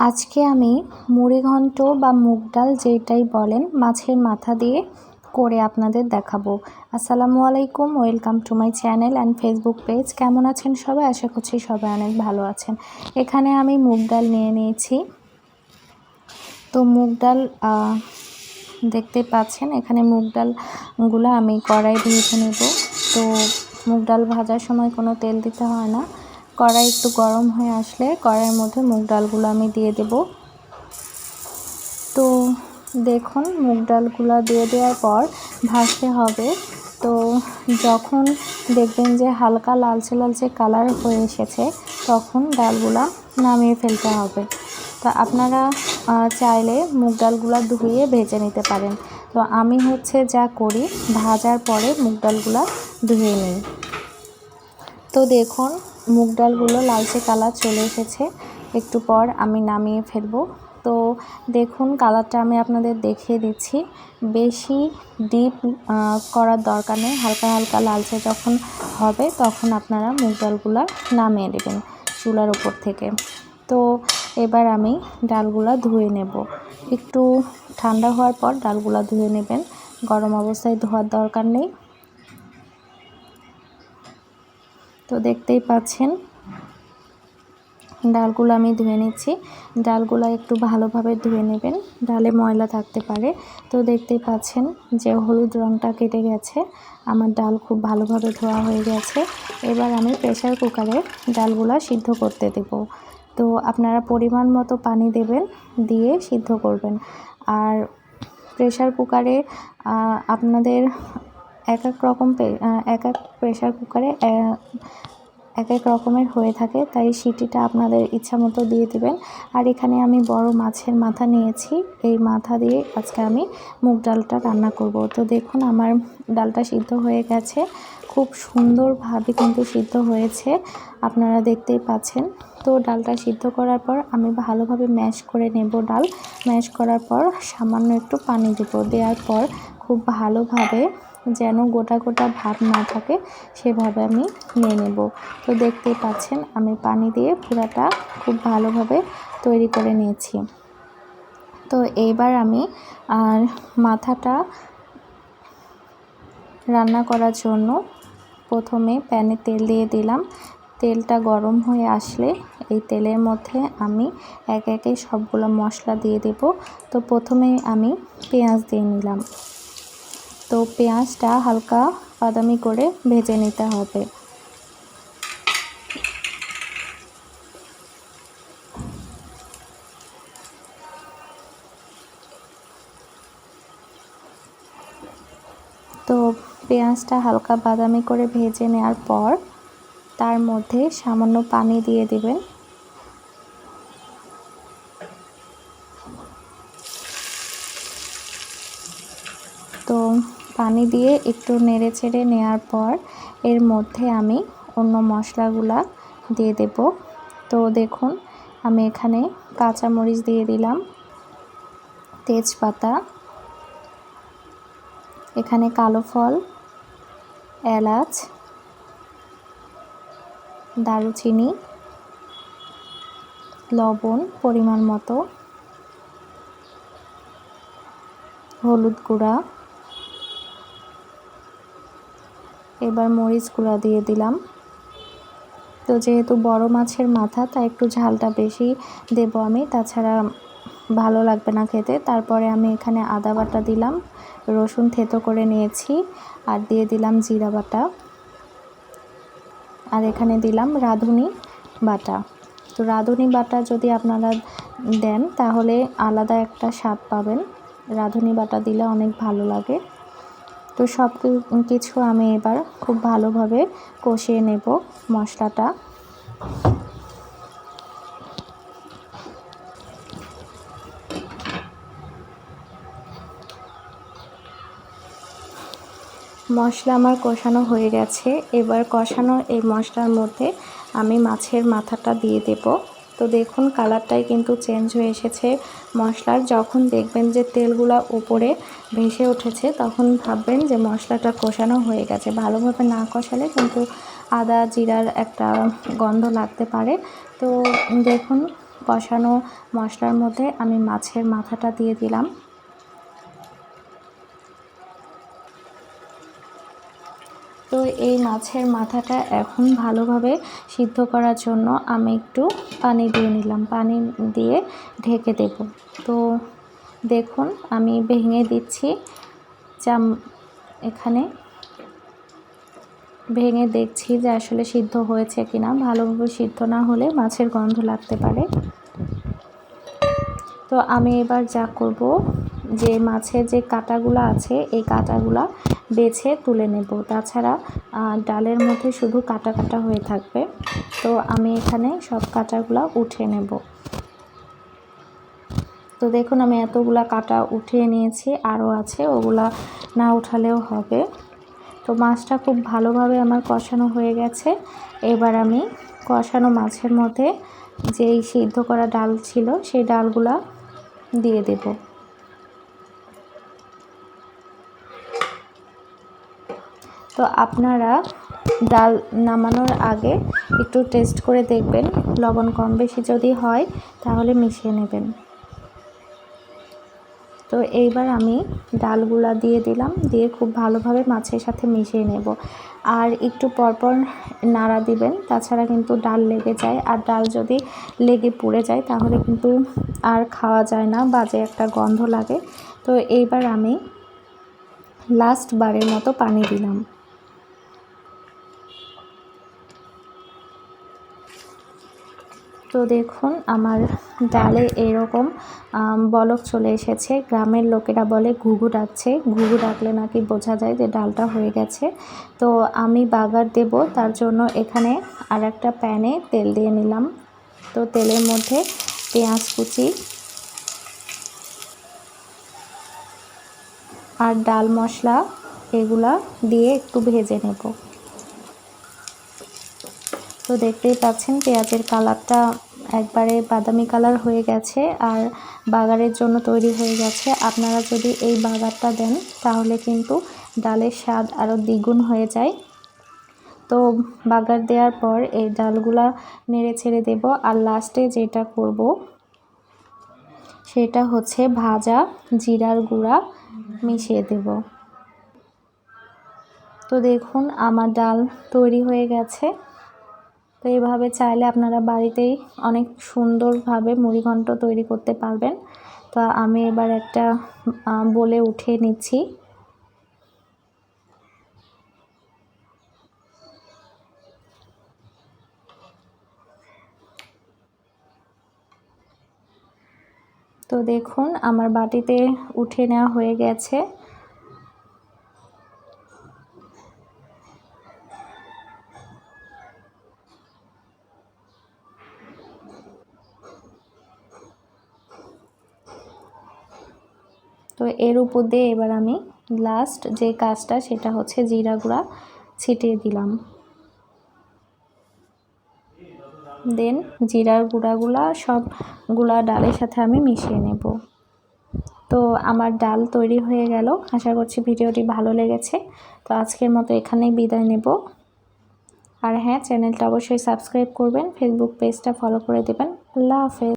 আজকে আমি মুড়িঘণ্ট বা মুগ ডাল যেটাই বলেন মাছের মাথা দিয়ে করে আপনাদের দেখাবো। আসসালামু আলাইকুম, welcome to my channel and Facebook page. কেমন আছেন সবাই? আশা করছি সবাই অনেক ভালো আছেন। এখানে আমি মুগ ডাল নিয়ে নিয়েছি। তো মুগ ডাল দেখতে পাচ্ছেন, এখানে মুগ ডালগুলো আমি কড়াই ভেজে নেব। তো মুগ ডাল ভাজার সময় কোনো তেল দিতে হয় না। কড়াই একটু গরম হয়ে আসলে কড়াইয়ের মধ্যে মুগ ডালগুলো আমি দিয়ে দেব। তো দেখুন, মুগ ডালগুলো দিয়ে দেওয়ার পর ভাজতে হবে। তো যখন দেখবেন যে হালকা লালচে লালচে কালার হয়ে এসেছে, তখন ডালগুলা নামিয়ে ফেলতে হবে। তো আপনারা চাইলে মুগ ডালগুলো ধুয়ে ভেজে নিতে পারেন। তো আমি যা করি, ভাজার পরে মুগ ডালগুলো ধুয়ে নিই। তো দেখুন, মুগ ডালগুলো লালচে কালার চলে এসেছে। একটু পর আমি নামিয়ে ফেলবো। তো দেখুন, কালারটা আমি আপনাদের দেখিয়ে দিচ্ছি। বেশি ডিপ করার দরকার নেই। হালকা হালকা লালচে যখন হবে, তখন আপনারা মুগ ডালগুলো নামিয়ে নেবেন চুলার উপর থেকে। তো এবার আমি ডালগুলো ধুয়ে নেব। একটু ঠান্ডা হওয়ার পর ডালগুলো ধুয়ে নেবেন, গরম অবস্থায় ধোয়ার দরকার নেই। তো দেখতেই পাচ্ছেন, ডালগুলো আমি ধুয়ে নিচ্ছি। ডালগুলো একটু ভালোভাবে ধুয়ে নেবেন, ডালে ময়লা থাকতে পারে। তো দেখতেই পাচ্ছেন যে হলুদ রঙটা কেটে গেছে। আমার ডাল খুব ভালোভাবে ধোয়া হয়ে গেছে। এবার আমি প্রেসার কুকারে ডালগুলো সিদ্ধ করতে দেব। তো আপনারা পরিমাণ মতো পানি দেবেন, দিয়ে সিদ্ধ করবেন। আর প্রেসার কুকারে আপনাদের এক এক প্রেসার কুকারে এক এক রকমের হয়ে থাকে, তাই সিটিটা আপনাদের ইচ্ছা মতো দিয়ে দিবেন। আর এখানে আমি বড় মাছের মাথা নিয়েছি, এই মাথা দিয়ে আজকে আমি মুগ ডালটা রান্না করব। তো দেখুন, আমার ডালটা সিদ্ধ হয়ে গেছে, খুব সুন্দরভাবে কিন্তু সিদ্ধ হয়েছে, আপনারা দেখতেই পাচ্ছেন। তো ডালটা সিদ্ধ করার পর আমি ভালোভাবে ম্যাশ করে নেব। ডাল ম্যাশ করার পর সামান্য একটু পানি দেব। দেওয়ার পর খুব ভালোভাবে, যেন গোটা গোটা ভাব না থাকে, সেভাবে আমি নিয়ে নেব। তো দেখতেই পাচ্ছেন, আমি পানি দিয়ে পুরাটা খুব ভালোভাবে তৈরি করে নিয়েছি। তো এইবার আমি মাথাটা রান্না করার জন্য প্রথমে প্যানে তেল দিয়ে দিলাম। তেলটা গরম হয়ে আসলে এই তেলের মধ্যে আমি এক একে সবগুলো মশলা দিয়ে দেব। তো প্রথমেই আমি পেঁয়াজ দিয়ে নিলাম। তো পেঁয়াজটা হালকা বাদামি করে ভেজে নিতে হবে। তো পেঁয়াজটা হালকা বাদামি করে ভেজে নেওয়ার পর তার মধ্যে সামান্য পানি দিয়ে দিবেন। তো পানি দিয়ে একটু নেড়ে চেড়ে নেওয়ার পর এর মধ্যে আমি অন্য মশলাগুলা দিয়ে দেব। তো দেখুন, আমি এখানে কাঁচামরিচ দিয়ে দিলাম, তেজপাতা, এখানে কালো ফল, এলাচ, দারুচিনি, লবণ পরিমাণ মতো, হলুদ গুঁড়া, এবার মরিচ গুঁড়া দিয়ে দিলাম। তো যেহেতু বড় মাছের মাথা, তাই একটু ঝালটা বেশি দেব আমি, তাছাড়া ভালো লাগবে না খেতে। তারপরে আমি এখানে আদা বাটা দিলাম, রসুন থেতো করে নিয়েছি, আর দিয়ে দিলাম জিরা বাটা, আর এখানে দিলাম রাঁধুনি বাটা। তো রাঁধুনি বাটা যদি আপনারা দেন, তাহলে আলাদা একটা স্বাদ পাবেন। রাঁধুনি বাটা দিলে অনেক ভালো লাগে। তো সব কিছু আমি এবার খুব ভালোভাবে কষিয়ে নেব মশলাটা। মশলা আমার কষানো হয়ে গেছে। এবার কষানো এই মশলার মধ্যে আমি মাছের মাথাটা দিয়ে দেব। তো দেখুন, কালারটাই কিন্তু চেঞ্জ হয়ে এসেছে মশলার। যখন দেখবেন যে তেলগুলা উপরে ভেসে উঠেছে, তখন ভাববেন যে মশলাটা কষানো হয়ে গেছে। ভালোভাবে না কষালে কিন্তু আদা জিরার একটা গন্ধ লাগতে পারে। তো দেখুন, কষানো মশলার মধ্যে আমি মাছের মাথাটা দিয়ে দিলাম। তো এই মাছের মাথাটা এখন ভালোভাবে সিদ্ধ করার জন্য আমি একটু পানি দিয়ে নিলাম, পানি দিয়ে ঢেকে দেব। তো দেখুন আমি ভেঙে দিচ্ছি, এখানে ভেঙে দেখছি যে আসলে সিদ্ধ হয়েছে কিনা। ভালোভাবে সিদ্ধ না হলে মাছের গন্ধ লাগতে পারে। তো আমি এবার যা করব, যে মাছের যে কাঁটাগুলো আছে এই কাঁটাগুলা বেছে তুলে নেব, তাছাড়া ডালের মধ্যে শুধু কাটা কাটা হয়ে থাকবে। তো আমি এখানে সব কাঁটাগুলা উঠিয়ে নেব। তো দেখুন আমি এতগুলা কাঁটা উঠিয়ে নিয়েছি, আরও আছে, ওগুলা না উঠালেও হবে। তো মাছটা খুব ভালোভাবে আমার কষানো হয়ে গেছে। এবার আমি কষানো মাছের মধ্যে যেই সিদ্ধ করা ডাল ছিল সেই ডালগুলা দিয়ে দেব। তো আপনারা ডাল নামানোর আগে একটু টেস্ট করে দেখবেন, লবণ কম বেশি যদি হয় তাহলে মিশিয়ে নেবেন। তো এইবার আমি ডালগুলা দিয়ে দিলাম, দিয়ে খুব ভালোভাবে মাছের সাথে মিশিয়ে নেব। আর একটু পরপর নাড়া দিবেন, তাছাড়া কিন্তু ডাল লেগে যায়। আর ডাল যদি লেগে পুড়ে যায় তাহলে কিন্তু আর খাওয়া যায় না, বাজে একটা গন্ধ লাগে। তো এইবার আমি লাস্ট বারের মতো পানি দিলাম। তো দেখুন আমার ডালে এরকম বলক চলে এসেছে। গ্রামের লোকেরা বলে ঘুঘু ডাকছে, ঘুঘু ডাকলে নাকি বোঝা যায় যে ডালটা হয়ে গেছে। তো আমি বাগার দেব, তার জন্য এখানে আর একটা প্যানে তেল দিয়ে নিলাম। তো তেলের মধ্যে পেঁয়াজ কুচি আর ডাল মশলা এগুলা দিয়ে একটু ভেজে নেব। তো দেখতেই পাচ্ছেন পেঁয়াজের কালারটা একবারে বাদামি কালার হয়ে গেছে আর বাগারের জন্য তৈরি হয়ে গেছে। আপনারা যদি এই বাগারটা দেন তাহলে কিন্তু ডালের স্বাদ আরও দ্বিগুণ হয়ে যায়। তো বাগার দেওয়ার পর এই ডালগুলা নেড়ে ছেড়ে দেব। আর লাস্টে যেটা করব সেটা হচ্ছে ভাজা জিরার গুঁড়া মিশিয়ে দেব। তো দেখুন আমার ডাল তৈরি হয়ে গেছে। তো এইভাবে চাইলে আপনারা বাড়িতেই অনেক সুন্দরভাবে মুড়িঘণ্ট তৈরি করতে পারবেন। তো আমি এবার একটা বলে উঠিয়ে নিচ্ছি। তো দেখুন আমার বাটিতে উঠে নেওয়া হয়ে গেছে। তো এর উপর দিয়ে এবার আমি লাস্ট যে কাজটা সেটা হচ্ছে জিরা গুঁড়া ছিটিয়ে দিলাম। দেন জিরার গুঁড়াগুলা সবগুলা ডালের সাথে আমি মিশিয়ে নেব। তো আমার ডাল তৈরি হয়ে গেল। আশা করছি ভিডিওটি ভালো লেগেছে। তো আজকের মতো এখানেই বিদায় নেব। আর হ্যাঁ, চ্যানেলটা অবশ্যই সাবস্ক্রাইব করবেন, ফেসবুক পেজটা ফলো করে দেবেন। আল্লাহ হাফেজ।